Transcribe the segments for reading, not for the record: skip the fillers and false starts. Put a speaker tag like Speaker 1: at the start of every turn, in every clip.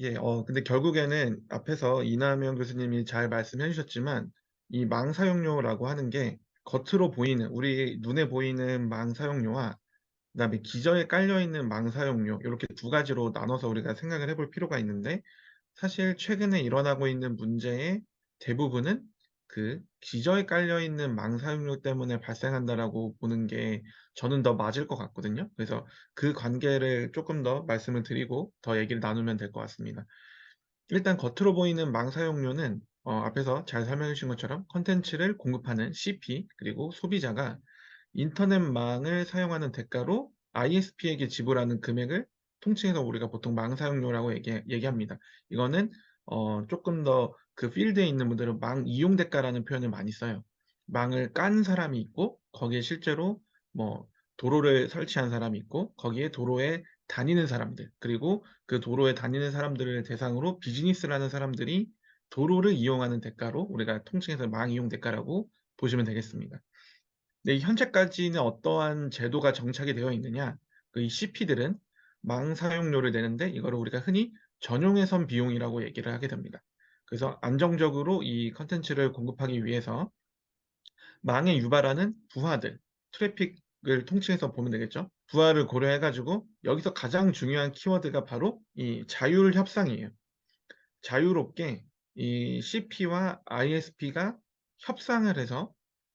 Speaker 1: 예, 근데 결국에는 앞에서 이남영 교수님이 잘 말씀해 주셨지만, 이 망 사용료라고 하는 게 겉으로 보이는, 우리 눈에 보이는 망 사용료와 그다음에 기저에 깔려 있는 망 사용료, 이렇게 두 가지로 나눠서 우리가 생각을 해볼 필요가 있는데, 사실 최근에 일어나고 있는 문제의 대부분은 그 기저에 깔려 있는 망 사용료 때문에 발생한다라고 보는 게 저는 더 맞을 것 같거든요. 그래서 그 관계를 조금 더 말씀을 드리고 더 얘기를 나누면 될 것 같습니다. 일단 겉으로 보이는 망 사용료는 앞에서 잘 설명해 주신 것처럼 콘텐츠를 공급하는 CP 그리고 소비자가 인터넷망을 사용하는 대가로 ISP에게 지불하는 금액을 통칭해서 우리가 보통 망 사용료라고 얘기합니다. 이거는 조금 더 그 필드에 있는 분들은 망 이용 대가라는 표현을 많이 써요. 망을 깐 사람이 있고 거기에 실제로 뭐 도로를 설치한 사람이 있고 거기에 도로에 다니는 사람들, 그리고 그 도로에 다니는 사람들을 대상으로 비즈니스를 하는 사람들이 도로를 이용하는 대가로 우리가 통칭해서 망 이용 대가라고 보시면 되겠습니다. 네, 현재까지는 어떠한 제도가 정착이 되어 있느냐? 이 CP들은 망 사용료를 내는데 이거를 우리가 흔히 전용해선 비용이라고 얘기를 하게 됩니다. 그래서 안정적으로 이 컨텐츠를 공급하기 위해서 망에 유발하는 부하들, 트래픽을 통칭해서 보면 되겠죠. 부하를 고려해가지고 여기서 가장 중요한 키워드가 바로 이 자율 협상이에요. 자유롭게 이 CP와 ISP가 협상을 해서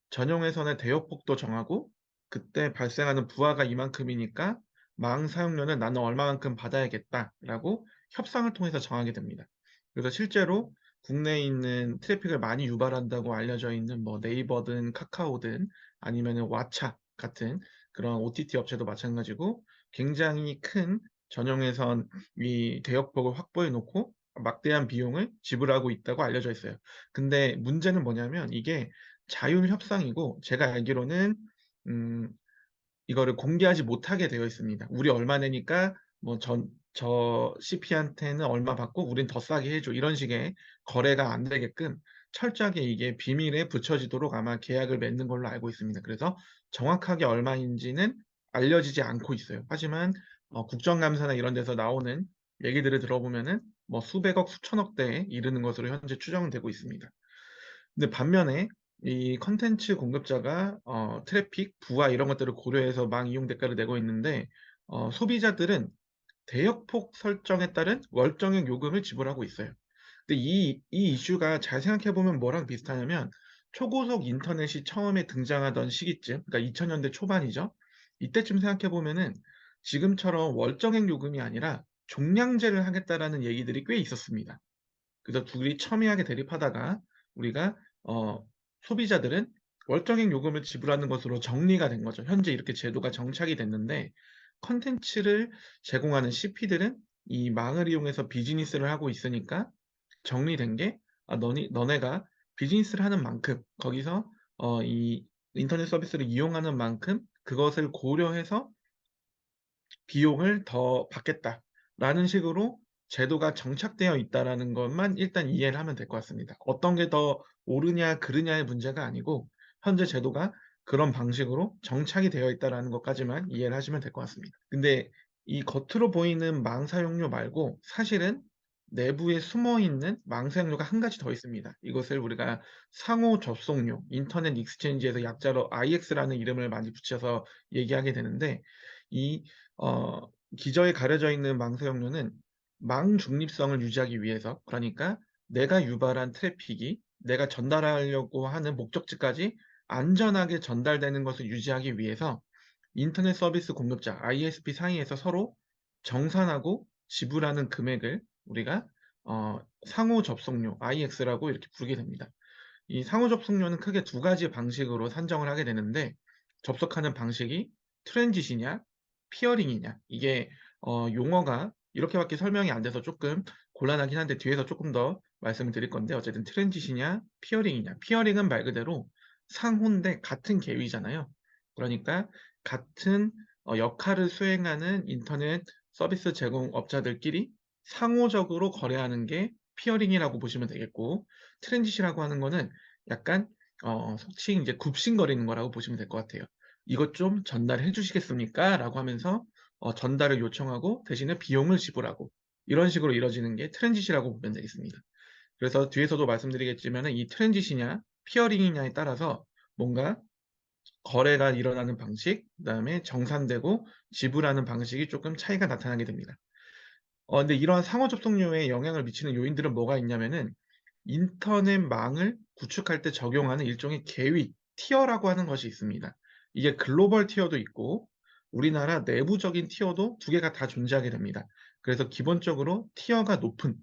Speaker 1: 전용회선의 대역폭도 정하고 그때 발생하는 부하가 이만큼이니까 망 사용료는 나는 얼마만큼 받아야겠다라고 협상을 통해서 정하게 됩니다. 그래서 실제로 국내에 있는 트래픽을 많이 유발한다고 알려져 있는 뭐 네이버든 카카오든 아니면은 왓챠 같은 그런 OTT 업체도 마찬가지고 굉장히 큰 전용회선 위 대역폭을 확보해 놓고 막대한 비용을 지불하고 있다고 알려져 있어요. 근데 문제는 뭐냐면 이게 자율 협상이고 제가 알기로는 음, 이거를 공개하지 못하게 되어 있습니다. 우리 얼마 내니까 뭐 저 CP한테는 얼마 받고 우린 더 싸게 해줘. 이런 식의 거래가 안 되게끔 철저하게 이게 비밀에 붙여지도록 아마 계약을 맺는 걸로 알고 있습니다. 그래서 정확하게 얼마인지는 알려지지 않고 있어요. 하지만 국정감사나 이런 데서 나오는 얘기들을 들어보면은 뭐 수백억, 수천억대에 이르는 것으로 현재 추정되고 있습니다. 근데 반면에 이 컨텐츠 공급자가 트래픽, 부하 이런 것들을 고려해서 망 이용 대가를 내고 있는데 소비자들은 대역폭 설정에 따른 월정액 요금을 지불하고 있어요. 근데 이 이슈가 잘 생각해보면 뭐랑 비슷하냐면 초고속 인터넷이 처음에 등장하던 시기쯤, 그러니까 2000년대 초반이죠. 이때쯤 생각해보면은 지금처럼 월정액 요금이 아니라 종량제를 하겠다라는 얘기들이 꽤 있었습니다. 그래서 둘이 첨예하게 대립하다가 우리가 소비자들은 월정액 요금을 지불하는 것으로 정리가 된 거죠. 현재 이렇게 제도가 정착이 됐는데 컨텐츠를 제공하는 CP들은 이 망을 이용해서 비즈니스를 하고 있으니까 정리된 게 너네가 비즈니스를 하는 만큼 거기서 이 인터넷 서비스를 이용하는 만큼 그것을 고려해서 비용을 더 받겠다라는 식으로 제도가 정착되어 있다라는 것만 일단 이해를 하면 될 것 같습니다. 어떤 게 더 옳으냐 그르냐의 문제가 아니고 현재 제도가 그런 방식으로 정착이 되어 있다라는 것까지만 이해를 하시면 될 것 같습니다. 근데 이 겉으로 보이는 망 사용료 말고 사실은 내부에 숨어 있는 망 사용료가 한 가지 더 있습니다. 이것을 우리가 상호 접속료, 인터넷 익스체인지에서 약자로 IX라는 이름을 많이 붙여서 얘기하게 되는데 이 어, 기저에 가려져 있는 망 사용료는 망 중립성을 유지하기 위해서, 그러니까 내가 유발한 트래픽이 내가 전달하려고 하는 목적지까지 안전하게 전달되는 것을 유지하기 위해서 인터넷 서비스 공급자 ISP 사이에서 서로 정산하고 지불하는 금액을 우리가 상호 접속료 IX라고 이렇게 부르게 됩니다. 이 상호 접속료는 크게 두 가지 방식으로 산정을 하게 되는데 접속하는 방식이 트랜짓이냐 피어링이냐 이게 용어가 이렇게밖에 설명이 안 돼서 조금 곤란하긴 한데 뒤에서 조금 더 말씀을 드릴 건데 어쨌든 트랜짓이냐 피어링이냐 피어링은 말 그대로 상호인데 같은 계위잖아요. 그러니까 같은 역할을 수행하는 인터넷 서비스 제공업자들끼리 상호적으로 거래하는 게 피어링이라고 보시면 되겠고 트랜짓이라고 하는 거는 약간 속칭 이제 굽신거리는 거라고 보시면 될 것 같아요. 이것 좀 전달해 주시겠습니까? 라고 하면서 전달을 요청하고 대신에 비용을 지불하고 이런 식으로 이루어지는 게 트랜짓이라고 보면 되겠습니다. 그래서 뒤에서도 말씀드리겠지만은 이 트랜짓이냐 피어링이냐에 따라서 뭔가 거래가 일어나는 방식, 그다음에 정산되고 지불하는 방식이 조금 차이가 나타나게 됩니다. 근데 이러한 상호 접속료에 영향을 미치는 요인들은 뭐가 있냐면은 인터넷망을 구축할 때 적용하는 일종의 계위, 티어라고 하는 것이 있습니다. 이게 글로벌 티어도 있고 우리나라 내부적인 티어도 두 개가 다 존재하게 됩니다. 그래서 기본적으로 티어가 높은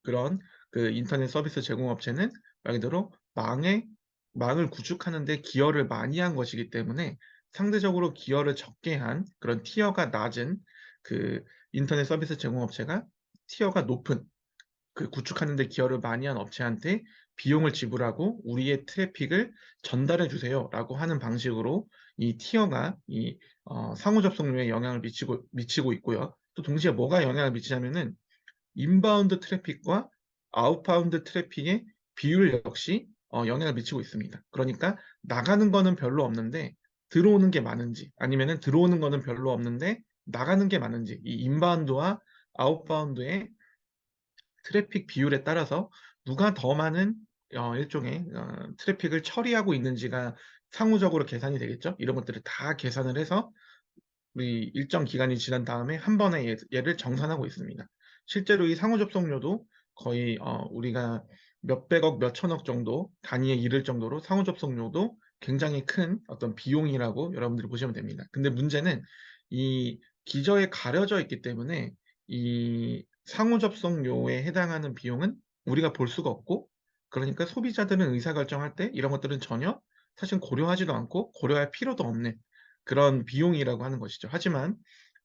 Speaker 1: 그런 그 인터넷 서비스 제공업체는 말 그대로 망을 구축하는 데 기여를 많이 한 것이기 때문에 상대적으로 기여를 적게 한 그런 티어가 낮은 그 인터넷 서비스 제공업체가 티어가 높은 그 구축하는 데 기여를 많이 한 업체한테 비용을 지불하고 "우리의 트래픽을 전달해 주세요."라고 하는 방식으로 이 티어가 상호 접속료에 영향을 미치고 있고요. 또 동시에 뭐가 영향을 미치냐면은 인바운드 트래픽과 아웃바운드 트래픽의 비율 역시 영향을 미치고 있습니다. 그러니까 나가는 거는 별로 없는데 들어오는 게 많은지 아니면은 들어오는 거는 별로 없는데 나가는 게 많은지 이 인바운드와 아웃바운드의 트래픽 비율에 따라서 누가 더 많은 일종의 트래픽을 처리하고 있는지가 상호적으로 계산이 되겠죠. 이런 것들을 다 계산을 해서 우리 일정 기간이 지난 다음에 한 번에 얘를 정산하고 있습니다. 실제로 이 상호 접속료도 거의 우리가 몇백억, 몇천억 정도 단위에 이를 정도로 상호 접속료도 굉장히 큰 어떤 비용이라고 여러분들이 보시면 됩니다. 근데 문제는 이 기저에 가려져 있기 때문에 이 상호 접속료에 해당하는 비용은 우리가 볼 수가 없고 그러니까 소비자들은 의사결정할 때 이런 것들은 전혀 사실 고려하지도 않고 고려할 필요도 없는 그런 비용이라고 하는 것이죠. 하지만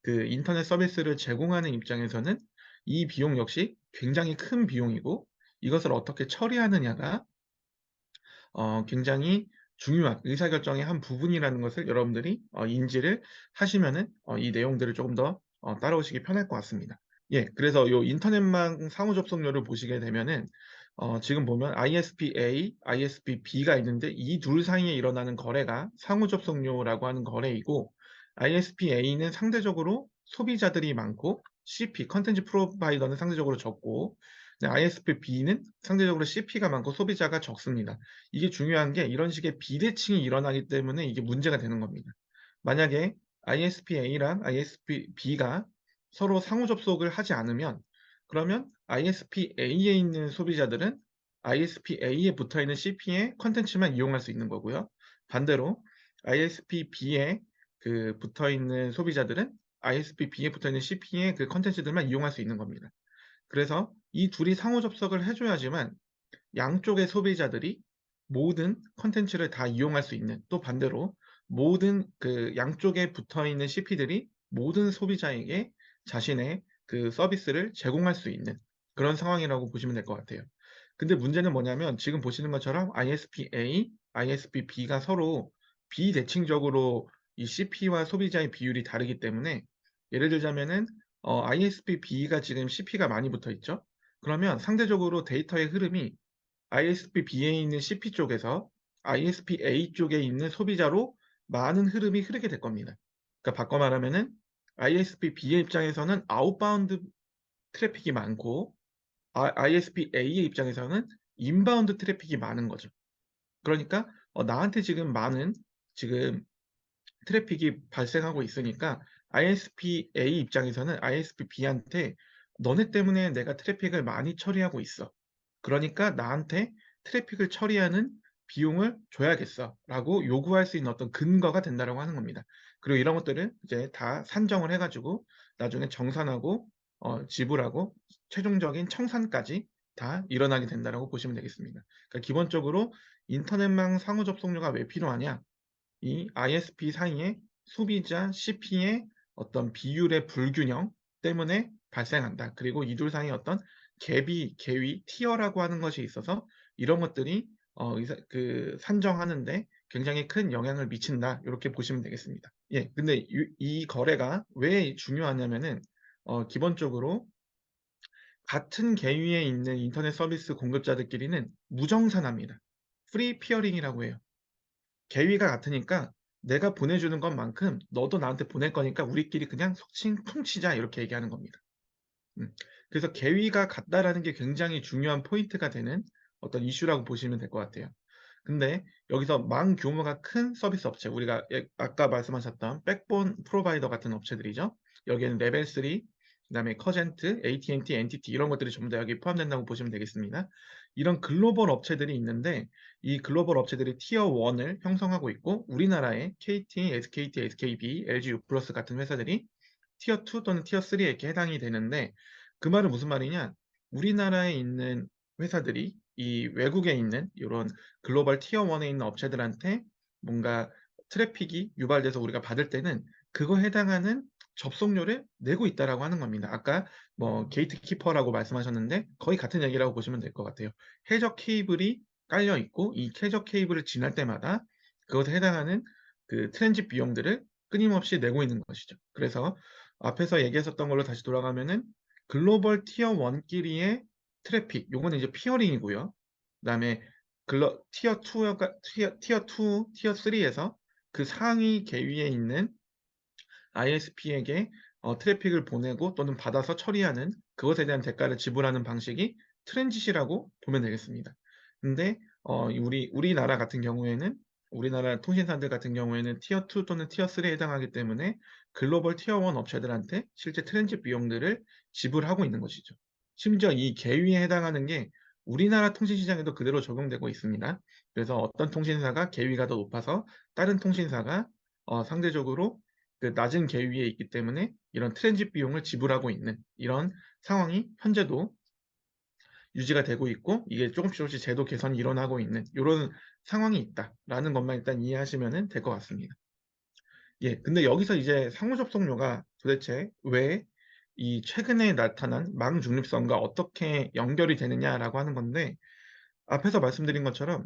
Speaker 1: 그 인터넷 서비스를 제공하는 입장에서는 이 비용 역시 굉장히 큰 비용이고 이것을 어떻게 처리하느냐가 굉장히 중요한 의사결정의 한 부분이라는 것을 여러분들이 인지를 하시면은 이 내용들을 조금 더 따라오시기 편할 것 같습니다. 예. 그래서 요 인터넷망 상호 접속료를 보시게 되면은 지금 보면 ISP-A, ISP-B가 있는데 이 둘 사이에 일어나는 거래가 상호 접속료라고 하는 거래이고 ISP-A는 상대적으로 소비자들이 많고 CP 컨텐츠 프로바이더는 상대적으로 적고 ISP-B는 상대적으로 CP가 많고 소비자가 적습니다. 이게 중요한 게 이런 식의 비대칭이 일어나기 때문에 이게 문제가 되는 겁니다. 만약에 ISP-A랑 ISP-B가 서로 상호 접속을 하지 않으면 그러면 ISP-A에 있는 소비자들은 ISP-A에 붙어있는 CP의 콘텐츠만 이용할 수 있는 거고요. 반대로 ISP-B에 그 붙어있는 소비자들은 ISP-B에 붙어있는 CP의 그 콘텐츠들만 이용할 수 있는 겁니다. 그래서 이 둘이 상호 접속을 해줘야지만 양쪽의 소비자들이 모든 콘텐츠를 다 이용할 수 있는 또 반대로 모든 그 양쪽에 붙어 있는 CP들이 모든 소비자에게 자신의 그 서비스를 제공할 수 있는 그런 상황이라고 보시면 될 것 같아요. 근데 문제는 뭐냐면 지금 보시는 것처럼 ISP-A, ISP-B가 서로 비대칭적으로 이 CP와 소비자의 비율이 다르기 때문에 예를 들자면은 ISP-B가 지금 CP가 많이 붙어 있죠. 그러면 상대적으로 데이터의 흐름이 ISP-B에 있는 CP 쪽에서 ISP-A 쪽에 있는 소비자로 많은 흐름이 흐르게 될 겁니다. 그러니까 바꿔 말하면은 ISP-B의 입장에서는 아웃바운드 트래픽이 많고 ISP-A의 입장에서는 인바운드 트래픽이 많은 거죠. 그러니까 나한테 지금 많은 지금 트래픽이 발생하고 있으니까 ISP-A 입장에서는 ISP-B한테 "너네 때문에 내가 트래픽을 많이 처리하고 있어. 그러니까 나한테 트래픽을 처리하는 비용을 줘야겠어."라고 요구할 수 있는 어떤 근거가 된다라고 하는 겁니다. 그리고 이런 것들을 이제 다 산정을 해 가지고 나중에 정산하고 지불하고 최종적인 청산까지 다 일어나게 된다라고 보시면 되겠습니다. 그러니까 기본적으로 인터넷망 상호 접속료가 왜 필요하냐? 이 ISP 사이에 소비자 CP의 어떤 비율의 불균형 때문에 발생한다. 그리고 이 둘 사이에 어떤 계위, 티어라고 하는 것이 있어서 이런 것들이 산정하는 데 굉장히 큰 영향을 미친다. 요렇게 보시면 되겠습니다. 예. 근데 이 거래가 왜 중요하냐면은 기본적으로 같은 계위에 있는 인터넷 서비스 공급자들끼리는 무정산합니다. 프리 피어링이라고 해요. 계위가 같으니까 내가 보내주는 것만큼 너도 나한테 보낼 거니까 우리끼리 그냥 속칭 퉁치자 이렇게 얘기하는 겁니다. 음. 그래서 계위가 같다라는 게 굉장히 중요한 포인트가 되는 어떤 이슈라고 보시면 될 것 같아요. 근데 여기서 망 규모가 큰 서비스 업체, 우리가 아까 말씀하셨던 백본 프로바이더 같은 업체들이죠. 여기에는 레벨 3, 그다음에 커젠트, AT&T, NTT 이런 것들이 전부 다 여기 포함된다고 보시면 되겠습니다. 이런 글로벌 업체들이 있는데 이 글로벌 업체들이 티어 1을 형성하고 있고 우리나라의 KT, SKT, SKB, LG U+ 같은 회사들이 티어 2 또는 티어 3에 이렇게 해당이 되는데 그 말은 무슨 말이냐? 우리나라에 있는 회사들이 이 외국에 있는 이런 글로벌 티어 1에 있는 업체들한테 뭔가 트래픽이 유발돼서 우리가 받을 때는 그거에 해당하는 접속료를 내고 있다라고 하는 겁니다. 아까 뭐 게이트키퍼라고 말씀하셨는데 거의 같은 얘기라고 보시면 될 것 같아요. 해적 케이블이 깔려 있고 이 해적 케이블을 지날 때마다 그것에 해당하는 그 트랜짓 비용들을 끊임없이 내고 있는 것이죠. 그래서 앞에서 얘기했었던 걸로 다시 돌아가면은 글로벌 티어 1끼리의 트래픽, 요거는 이제 피어링이고요. 그다음에 티어 2가 티어 2, 티어 3에서 그 상위 계위에 있는 ISP에게 트래픽을 보내고 또는 받아서 처리하는 그것에 대한 대가를 지불하는 방식이 트랜짓이라고 보면 되겠습니다. 근데 우리나라 같은 경우에는 우리나라 통신사들 같은 경우에는 티어 2 또는 티어 3에 해당하기 때문에 글로벌 티어 1 업체들한테 실제 트랜짓 비용들을 지불하고 있는 것이죠. 심지어 이 계위에 해당하는 게 우리나라 통신 시장에도 그대로 적용되고 있습니다. 그래서 어떤 통신사가 계위가 더 높아서 다른 통신사가 상대적으로 그 낮은 계위에 있기 때문에 이런 트랜짓 비용을 지불하고 있는 이런 상황이 현재도 유지가 되고 있고 이게 조금씩 제도 개선이 일어나고 있는 이런 상황이 있다라는 것만 일단 이해하시면 될 것 같습니다. 예, 근데 여기서 이제 상호 접속료가 도대체 왜 이 최근에 나타난 망 중립선과 어떻게 연결이 되느냐라고 하는 건데 앞에서 말씀드린 것처럼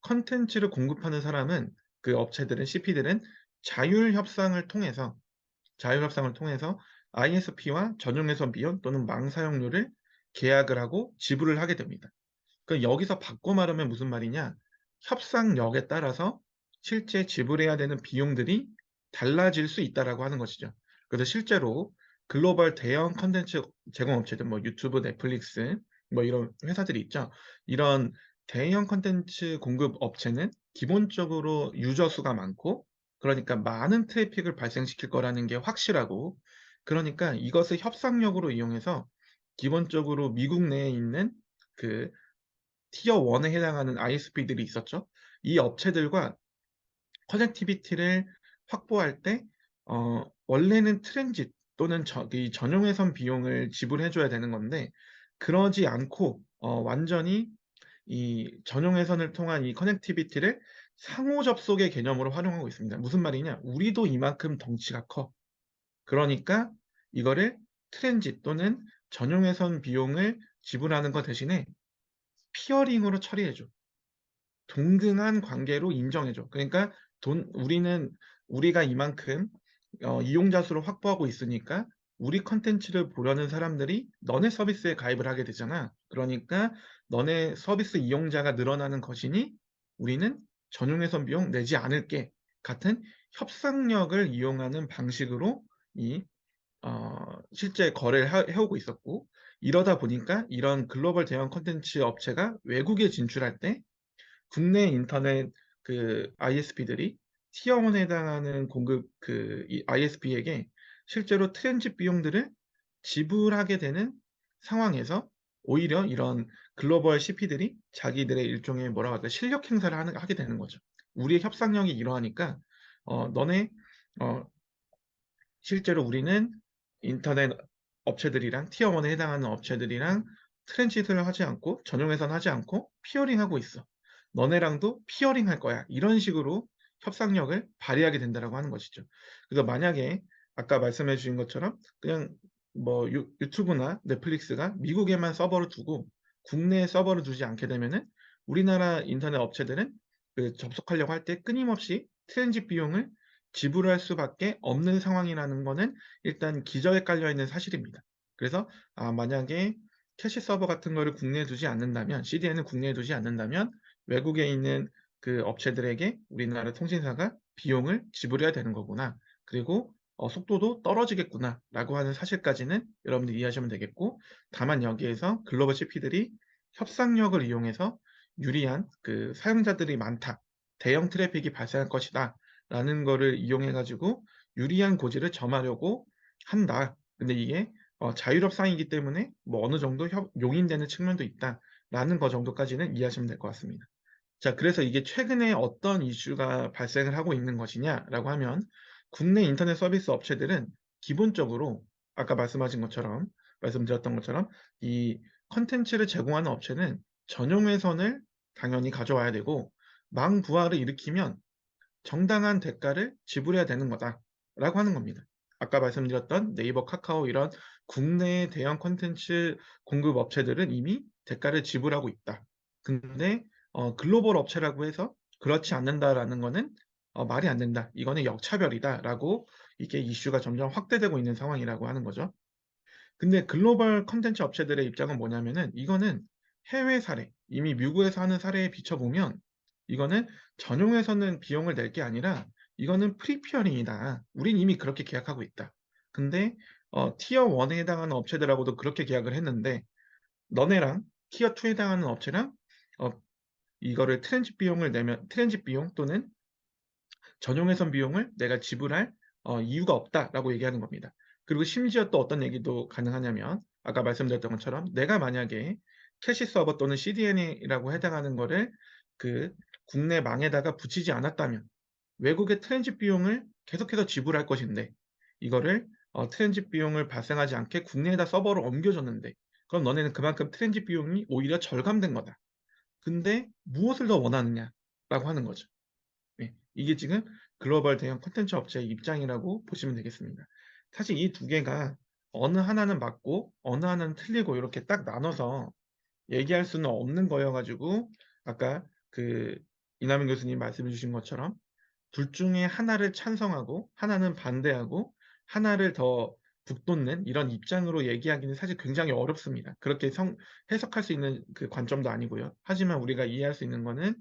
Speaker 1: 컨텐츠를 공급하는 사람은 그 업체들은 CP들은 자율 협상을 통해서 ISP와 전용회선 비용 또는 망 사용료를 계약을 하고 지불을 하게 됩니다. 그러니까 여기서 바꿔 말하면 무슨 말이냐? 협상력에 따라서 실제 지불해야 되는 비용들이 달라질 수 있다라고 하는 것이죠. 그래서 실제로 글로벌 대형 컨텐츠 제공업체들, 뭐 유튜브, 넷플릭스, 뭐 이런 회사들이 있죠. 이런 대형 컨텐츠 공급 업체는 기본적으로 유저 수가 많고, 그러니까 많은 트래픽을 발생시킬 거라는 게 확실하고, 그러니까 이것을 협상력으로 이용해서 기본적으로 미국 내에 있는 그 티어 1에 해당하는 ISP들이 있었죠. 이 업체들과 커넥티비티를 확보할 때 원래는 트랜짓 또는 이 전용회선 비용을 지불해 줘야 되는 건데 그러지 않고 완전히 이 전용회선을 통한 이 커넥티비티를 상호 접속의 개념으로 활용하고 있습니다. 무슨 말이냐? 우리도 이만큼 덩치가 커. 그러니까 이거를 트랜짓 또는 전용회선 비용을 지불하는 것 대신에 피어링으로 처리해 줘. 동등한 관계로 인정해줘. 그러니까 우리가 이만큼 이용자 수를 확보하고 있으니까 우리 컨텐츠를 보려는 사람들이 너네 서비스에 가입을 하게 되잖아. 그러니까 너네 서비스 이용자가 늘어나는 것이니 우리는 전용회선 비용 내지 않을게. 같은 협상력을 이용하는 방식으로 실제 거래를 해오고 있었고 이러다 보니까 이런 글로벌 대형 컨텐츠 업체가 외국에 진출할 때 국내 인터넷 그 ISP들이 티어 1에 해당하는 공급 이 ISP에게 실제로 트랜짓 비용들을 지불하게 되는 상황에서 오히려 이런 글로벌 CP들이 자기들의 일종의 뭐라고 할까 실력 행사를 하게 되는 거죠. 우리의 협상력이 이러하니까 너네 어, 실제로 우리는 인터넷 업체들이랑 티어 1에 해당하는 업체들이랑 트랜짓을 하지 않고 전용회선 하지 않고 피어링하고 있어. 너네랑도 피어링 할 거야. 이런 식으로 협상력을 발휘하게 된다라고 하는 것이죠. 그래서 만약에 아까 말씀해 주신 것처럼 그냥 뭐 유튜브나 넷플릭스가 미국에만 서버를 두고 국내에 서버를 두지 않게 되면은 우리나라 인터넷 업체들은 그 접속하려고 할 때 끊임없이 트랜짓 비용을 지불할 수밖에 없는 상황이라는 거는 일단 기저에 깔려 있는 사실입니다. 그래서 만약에 캐시 서버 같은 거를 국내에 두지 않는다면, CDN을 국내에 두지 않는다면 외국에 있는 그 업체들에게 우리나라 통신사가 비용을 지불해야 되는 거구나. 그리고 속도도 떨어지겠구나라고 하는 사실까지는 여러분들이 이해하시면 되겠고, 다만 여기에서 글로벌 CP들이 협상력을 이용해서 유리한 그 사용자들이 많다, 대형 트래픽이 발생할 것이다라는 거를 이용해 가지고 유리한 고지를 점하려고 한다. 근데 이게 자율협상이기 때문에 뭐 어느 정도 용인되는 측면도 있다라는 거 정도까지는 이해하시면 될 것 같습니다. 자, 그래서 이게 최근에 어떤 이슈가 발생을 하고 있는 것이냐라고 하면, 국내 인터넷 서비스 업체들은 기본적으로 아까 말씀드렸던 것처럼 이 콘텐츠를 제공하는 업체는 전용 회선을 당연히 가져와야 되고, 망부하를 일으키면 정당한 대가를 지불해야 되는 거다라고 하는 겁니다. 아까 말씀드렸던 네이버, 카카오 이런 국내의 대형 콘텐츠 공급 업체들은 이미 대가를 지불하고 있다. 근데 글로벌 업체라고 해서 그렇지 않는다라는 거는 말이 안 된다. 이거는 역차별이다라고 이게 이슈가 점점 확대되고 있는 상황이라고 하는 거죠. 근데 글로벌 콘텐츠 업체들의 입장은 뭐냐면은, 이거는 해외 사례, 이미 미국에서 하는 사례에 비춰보면 이거는 전용에서는 비용을 낼 게 아니라 이거는 프리피어링이다. 우린 이미 그렇게 계약하고 있다. 근데 티어 1에 해당하는 업체들하고도 그렇게 계약을 했는데, 너네랑 티어 2에 해당하는 업체랑 어, 이거를 트랜짓 비용 또는 전용 회선 비용을 내가 지불할 이유가 없다라고 얘기하는 겁니다. 그리고 심지어 또 어떤 얘기도 가능하냐면, 아까 말씀드렸던 것처럼 내가 만약에 캐시 서버 또는 CDN이라고 해당하는 거를 그 국내 망에다가 붙이지 않았다면 외국의 트랜짓 비용을 계속해서 지불할 것인데, 이거를 트랜짓 비용을 발생하지 않게 국내에다 서버를 옮겨줬는데, 그럼 너네는 그만큼 트랜짓 비용이 오히려 절감된 거다. 근데 무엇을 더 원하느냐라고 하는 거죠. 네, 이게 지금 글로벌 대형 콘텐츠 업체의 입장이라고 보시면 되겠습니다. 사실 이 두 개가 어느 하나는 맞고 어느 하나는 틀리고 이렇게 딱 나눠서 얘기할 수는 없는 거여가지고, 아까 그 이남인 교수님 말씀해 주신 것처럼 둘 중에 하나를 찬성하고 하나는 반대하고 하나를 더 북돋는 이런 입장으로 얘기하기는 사실 굉장히 어렵습니다. 그렇게 해석할 수 있는 그 관점도 아니고요. 하지만 우리가 이해할 수 있는 거는,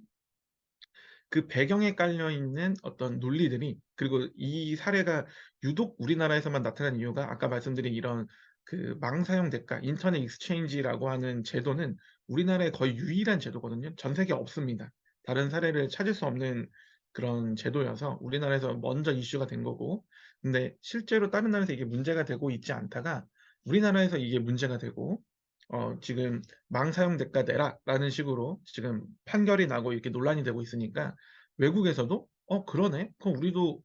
Speaker 1: 그 배경에 깔려 있는 어떤 논리들이, 그리고 이 사례가 유독 우리나라에서만 나타난 이유가, 아까 말씀드린 이런 그 망사용 대가, 인터넷 익스체인지라고 하는 제도는 우리나라의 거의 유일한 제도거든요. 전 세계에 없습니다. 다른 사례를 찾을 수 없는 그런 제도여서 우리나라에서 먼저 이슈가 된 거고, 근데 실제로 다른 나라에서 이게 문제가 되고 있지 않다가 우리나라에서 이게 문제가 되고, 지금 망사용 대가 내라라는 식으로 지금 판결이 나고 이렇게 논란이 되고 있으니까, 외국에서도 그러네. 그럼 우리도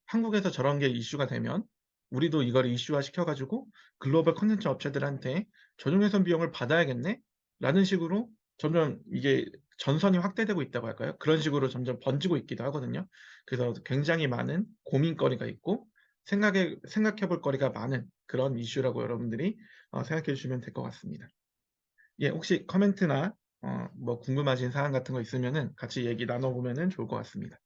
Speaker 1: 한국에서 저런 게 이슈가 되면 우리도 이걸 이슈화 시켜가지고 글로벌 컨텐츠 업체들한테 전용회선 비용을 받아야겠네? 라는 식으로 점점 이게 전선이 확대되고 있다고 할까요? 그런 식으로 점점 번지고 있기도 하거든요. 그래서 굉장히 많은 고민거리가 있고 생각해 볼 거리가 많은 그런 이슈라고 여러분들이 생각해 주시면 될 것 같습니다. 예, 혹시 코멘트나 뭐 궁금하신 사항 같은 거 있으면은 같이 얘기 나눠보면은 좋을 것 같습니다.